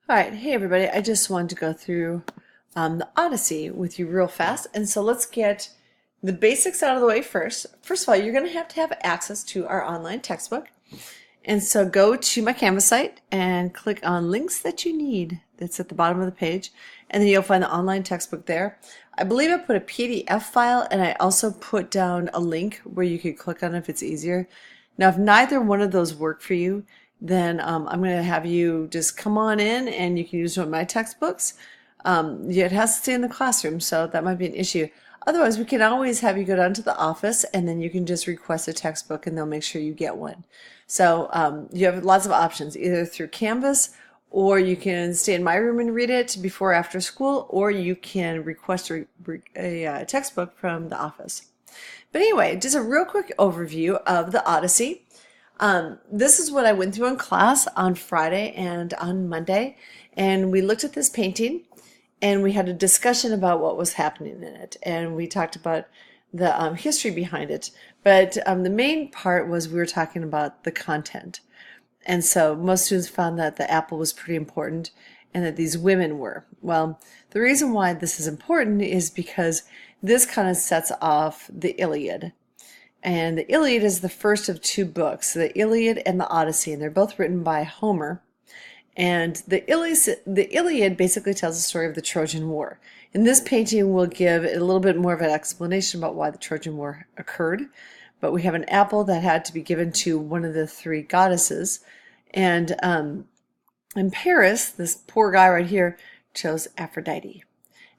All right, hey everybody. I just wanted to go through the Odyssey with you real fast. And so let's get the basics out of the way first. First of all, you're going to have access to our online textbook. And so go to my Canvas site and click on links that you need. That's at the bottom of the page. And then you'll find the online textbook there. I believe I put a PDF file and I also put down a link where you could click on it if it's easier. Now, if neither one of those work for you, then I'm going to have you just come on in and you can use one of my textbooks. It has to stay in the classroom, so that might be an issue. Otherwise, we can always have you go down to the office and then you can just request a textbook and they'll make sure you get one. So you have lots of options, either through Canvas or you can stay in my room and read it before or after school, or you can request a textbook from the office. But anyway, just a real quick overview of the Odyssey. This is what I went through in class on Friday and on Monday, and we looked at this painting and we had a discussion about what was happening in it, and we talked about the history behind it. But the main part was we were talking about the content. And so most students found that the apple was pretty important and that these women were. Well, the reason why this is important is because this kind of sets off the Iliad. And the Iliad is the first of two books, the Iliad and the Odyssey, and they're both written by Homer. And the Iliad basically tells the story of the Trojan War. And this painting will give a little bit more of an explanation about why the Trojan War occurred. But we have an apple that had to be given to one of the three goddesses. And in Paris, this poor guy right here chose Aphrodite.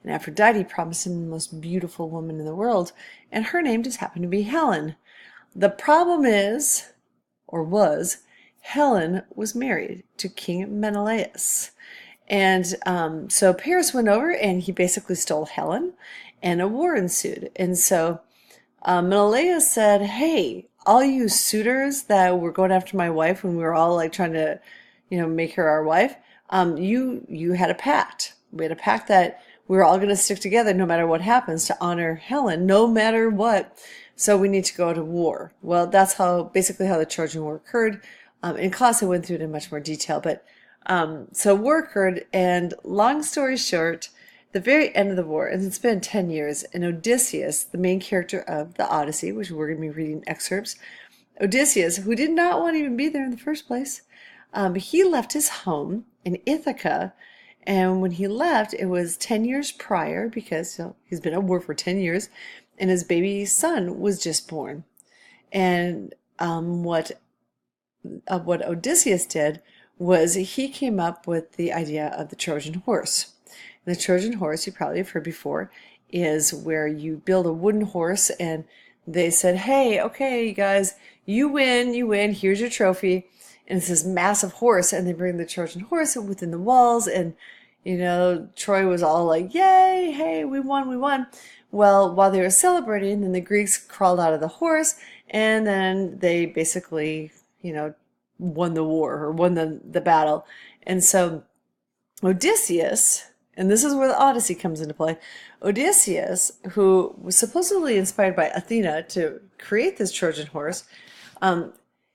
And Aphrodite promised him the most beautiful woman in the world, and her name just happened to be Helen. The problem is, or was, Helen was married to King Menelaus. And so Paris went over and he basically stole Helen, and a war ensued. And so Menelaus said, hey, all you suitors that were going after my wife when we were all like trying to, make her our wife, you had a pact. We had a pact that we were all going to stick together no matter what happens to honor Helen, no matter what. So we need to go to war. Well, that's basically how the Trojan War occurred. In class, I went through it in much more detail, but so war occurred, and long story short, the very end of the war, and it's been 10 years, and Odysseus, the main character of the Odyssey, which we're going to be reading excerpts, Odysseus, who did not want to even be there in the first place, he left his home in Ithaca, and when he left, it was 10 years prior, because he's been at war for 10 years, and his baby son was just born. And what Odysseus did was he came up with the idea of the Trojan horse. And the Trojan horse, you probably have heard before, is where you build a wooden horse, and they said, hey, okay, you guys, you win, here's your trophy. And it's this massive horse, and they bring the Trojan horse within the walls, and Troy was all like, yay, hey, we won. Well, while they were celebrating, then the Greeks crawled out of the horse, and then they basically, won the war, or won the battle. And so Odysseus, and this is where the Odyssey comes into play, Odysseus, who was supposedly inspired by Athena to create this Trojan horse,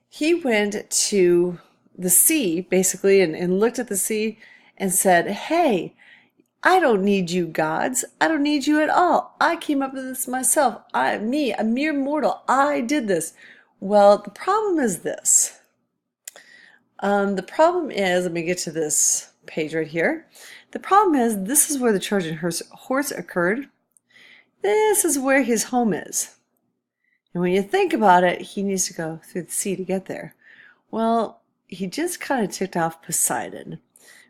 he went to the sea, basically, and looked at the sea and said, hey, I don't need you gods. I don't need you at all. I came up with this myself. A mere mortal. I did this. Well, the problem is this. Let me get to this page right here. The problem is, this is where the Trojan horse occurred. This is where his home is. And when you think about it, he needs to go through the sea to get there. Well, he just kind of ticked off Poseidon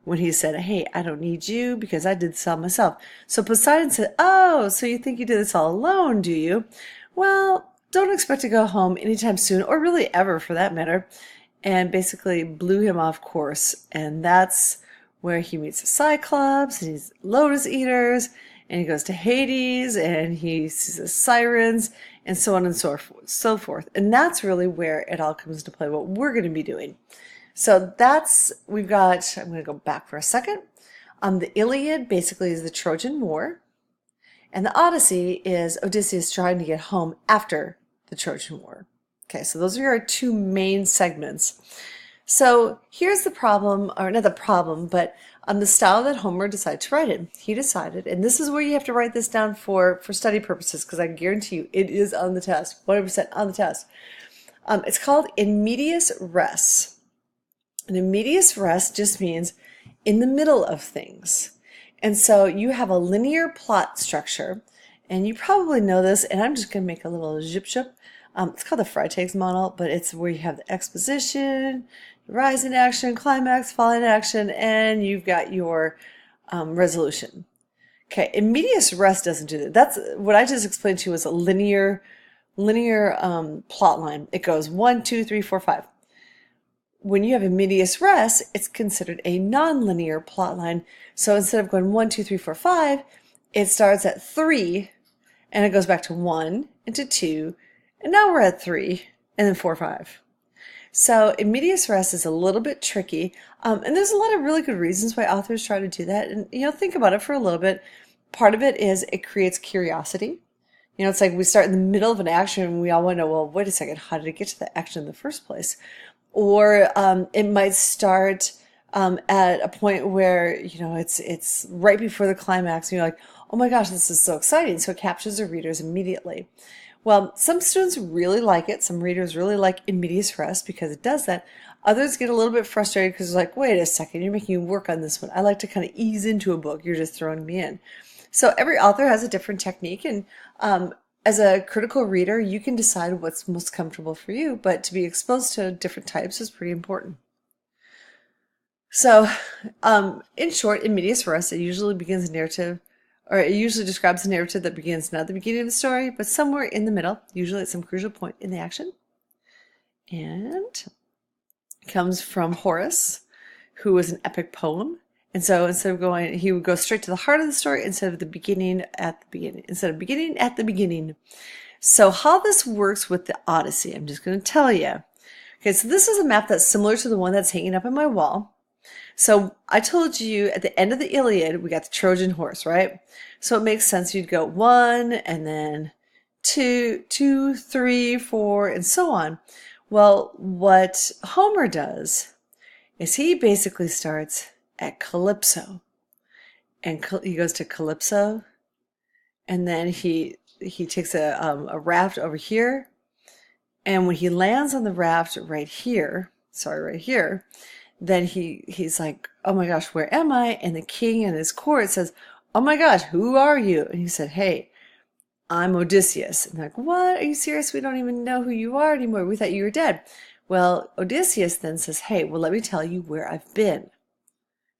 when he said, hey, I don't need you because I did this all myself. So Poseidon said, oh, so you think you did this all alone, do you? Well, don't expect to go home anytime soon, or really ever for that matter, and basically blew him off course. And that's where he meets the Cyclops, and he's lotus eaters, and he goes to Hades, and he sees the sirens, and so on and so forth. And that's really where it all comes into play, what we're going to be doing. So I'm going to go back for a second. The Iliad basically is the Trojan War, and the Odyssey is Odysseus trying to get home after the Trojan War. Okay, so those are our two main segments. So here's the problem, or not the problem, but the style that Homer decided to write it. He decided, and this is where you have to write this down for study purposes, because I guarantee you it is on the test, 100% on the test. It's called in medias res. And in medias res just means in the middle of things. And so you have a linear plot structure, and you probably know this, and I'm just going to make a little zip. It's called the Freytag's model, but it's where you have the exposition, rise in action, climax, fall in action, and you've got your resolution. Okay, in medias res doesn't do that. That's what I just explained to you is a linear plot line. It goes 1, 2, 3, 4, 5. When you have a medias res, it's considered a non-linear plot line. So instead of going 1, 2, 3, 4, 5, it starts at 3, and it goes back to 1 and to 2, and now we're at 3, and then 4, 5. So in medias res is a little bit tricky, and there's a lot of really good reasons why authors try to do that. And think about it for a little bit. Part of it is it creates curiosity. It's like we start in the middle of an action and we all want to know, well, wait a second, how did it get to the action in the first place? Or it might start at a point where it's right before the climax and you're like, oh my gosh, this is so exciting. So it captures the readers immediately. Well, some students really like it. Some readers really like in medias res because it does that. Others get a little bit frustrated because they're like, wait a second, you're making me work on this one. I like to kind of ease into a book. You're just throwing me in. So every author has a different technique, and as a critical reader, you can decide what's most comfortable for you, but to be exposed to different types is pretty important. So in short, in medias res, it usually begins a narrative, or it usually describes a narrative that begins not at the beginning of the story, but somewhere in the middle, usually at some crucial point in the action. And it comes from Horace, who was an epic poem. And so instead of going, he would go straight to the heart of the story instead of beginning at the beginning. So how this works with the Odyssey, I'm just going to tell you. Okay, so this is a map that's similar to the one that's hanging up on my wall. So I told you at the end of the Iliad, we got the Trojan horse, right? So it makes sense you'd go 1 and then 2, 2, 3, 4, and so on. Well, what Homer does is he basically starts at Calypso, and he goes to Calypso, and then he takes a raft over here, and when he lands on the raft right here, then he's like, oh my gosh, where am I? And the king and his court says, oh my gosh, who are you? And he said, hey, I'm Odysseus. And they're like, what? Are you serious? We don't even know who you are anymore. We thought you were dead. Well, Odysseus then says, hey, well, let me tell you where I've been.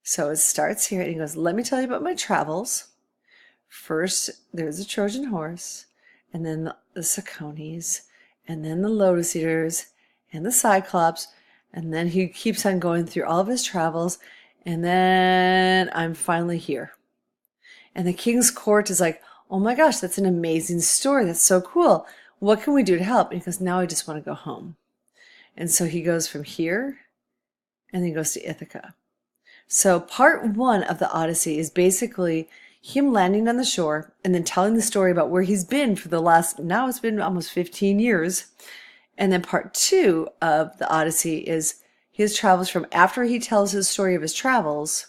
So it starts here, and he goes, let me tell you about my travels. First, there's the Trojan horse, and then the Cicones, and then the Lotus Eaters, and the Cyclops, and then he keeps on going through all of his travels, and then I'm finally here. And the king's court is like, oh my gosh, that's an amazing story. That's so cool. What can we do to help? And he goes, now I just want to go home. And so he goes from here, and then he goes to Ithaca. So part 1 of the Odyssey is basically him landing on the shore and then telling the story about where he's been for now it's been almost 15 years. And then part 2 of the Odyssey is his travels from after he tells his story of his travels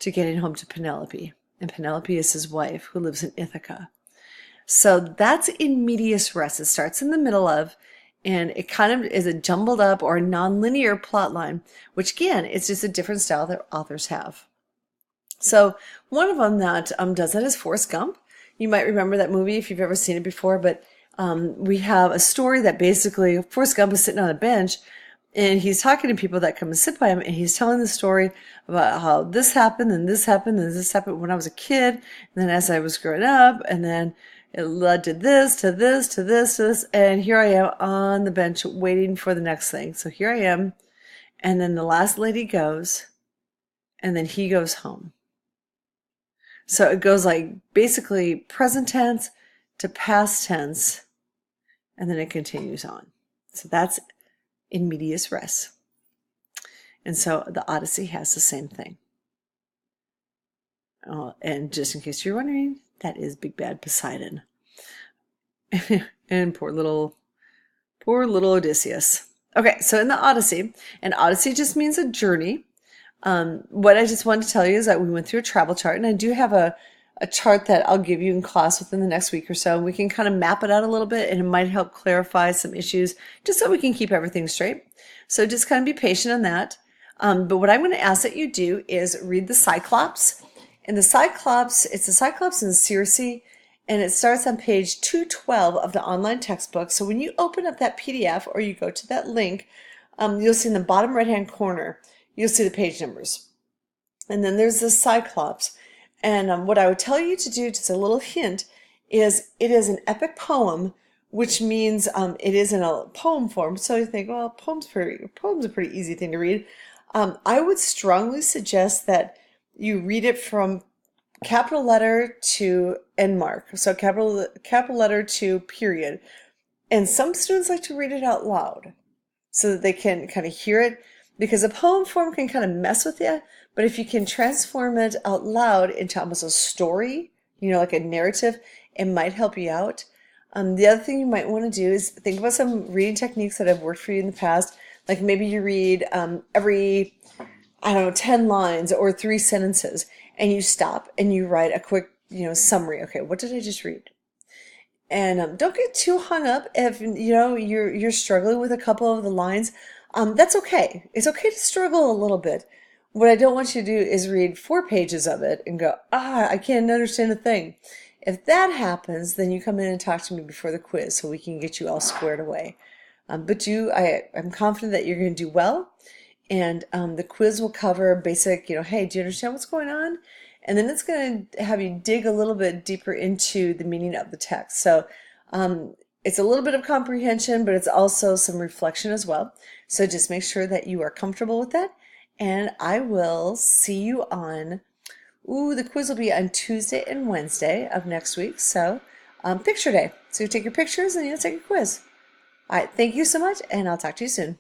to getting home to Penelope. And Penelope is his wife who lives in Ithaca. So that's in medias res. It starts in the middle of, and it kind of is a jumbled up or a non-linear plot line, which again, it's just a different style that authors have. So one of them that does that is Forrest Gump. You might remember that movie if you've ever seen it before, but we have a story that basically Forrest Gump is sitting on a bench and he's talking to people that come and sit by him, and he's telling the story about how this happened and this happened and this happened when I was a kid, and then as I was growing up, and then it led to this, to this, to this, to this, and here I am on the bench waiting for the next thing. So here I am, and then the last lady goes, and then he goes home. So it goes like basically present tense to past tense, and then it continues on. So that's in medias res. And so the Odyssey has the same thing. And just in case you're wondering, that is Big Bad Poseidon. And poor little Odysseus. Okay, so in the Odyssey, and Odyssey just means a journey. What I just wanted to tell you is that we went through a travel chart, and I do have a chart that I'll give you in class within the next week or so. We can kind of map it out a little bit, and it might help clarify some issues just so we can keep everything straight. So just kind of be patient on that. But what I'm going to ask that you do is read the Cyclops. And the Cyclops, it's the Cyclops in Circe, and it starts on page 212 of the online textbook. So when you open up that PDF or you go to that link, you'll see in the bottom right-hand corner, you'll see the page numbers. And then there's the Cyclops. And what I would tell you to do, just a little hint, is it is an epic poem, which means it is in a poem form. So you think, well, poem's a pretty easy thing to read. I would strongly suggest that you read it from capital letter to end mark. So capital letter to period. And some students like to read it out loud so that they can kind of hear it, because a poem form can kind of mess with you, but if you can transform it out loud into almost a story, like a narrative, it might help you out. The other thing you might want to do is think about some reading techniques that have worked for you in the past. Like maybe you read every, 10 lines or 3 sentences, and you stop and you write a quick, summary. Okay, what did I just read? And don't get too hung up if you're struggling with a couple of the lines. That's okay. It's okay to struggle a little bit. What I don't want you to do is read 4 pages of it and go, I can't understand a thing. If that happens, then you come in and talk to me before the quiz so we can get you all squared away. But I'm confident that you're going to do well. And the quiz will cover basic, hey, do you understand what's going on? And then it's going to have you dig a little bit deeper into the meaning of the text. So it's a little bit of comprehension, but it's also some reflection as well. So just make sure that you are comfortable with that. And I will see you on, the quiz will be on Tuesday and Wednesday of next week. So picture day. So you take your pictures and you'll take a quiz. All right, thank you so much, and I'll talk to you soon.